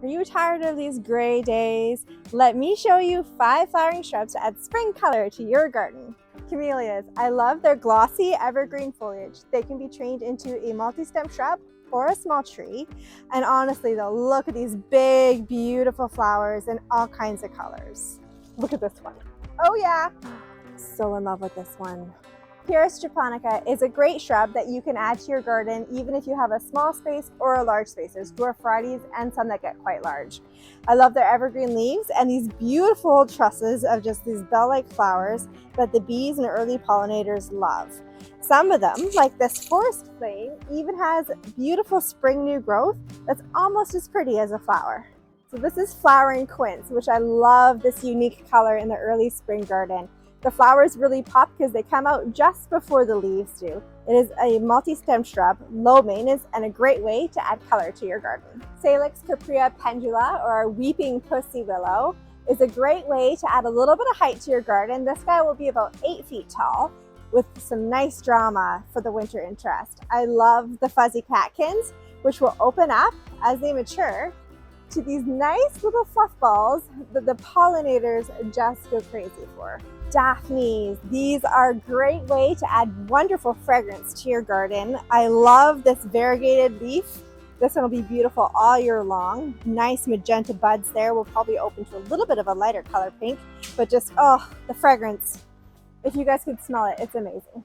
Are you tired of these gray days? Let me show you 5 flowering shrubs to add spring color to your garden. Camellias. I love their glossy evergreen foliage. They can be trained into a multi-stem shrub or a small tree. And honestly though, look at these big, beautiful flowers in all kinds of colors. Look at this one. Oh yeah, so in love with this one. Pieris japonica is a great shrub that you can add to your garden even if you have a small space or a large space. There's dwarf varieties and some that get quite large. I love their evergreen leaves and these beautiful trusses of just these bell-like flowers that the bees and early pollinators love. Some of them, like this forest flame, even has beautiful spring new growth that's almost as pretty as a flower. So this is flowering quince, which I love this unique color in the early spring garden. The flowers really pop because they come out just before the leaves do. It is a multi-stem shrub, low maintenance, and a great way to add color to your garden. Salix caprea pendula, or our weeping pussy willow, is a great way to add a little bit of height to your garden. This guy will be about 8 feet tall with some nice drama for the winter interest. I love the fuzzy catkins, which will open up as they mature to these nice little fluff balls that the pollinators just go crazy for. Daphnes. These are a great way to add wonderful fragrance to your garden. I love this variegated leaf. This one will be beautiful all year long. Nice magenta buds there. Will probably open to a little bit of a lighter color pink, but just, oh, the fragrance. If you guys could smell it, it's amazing.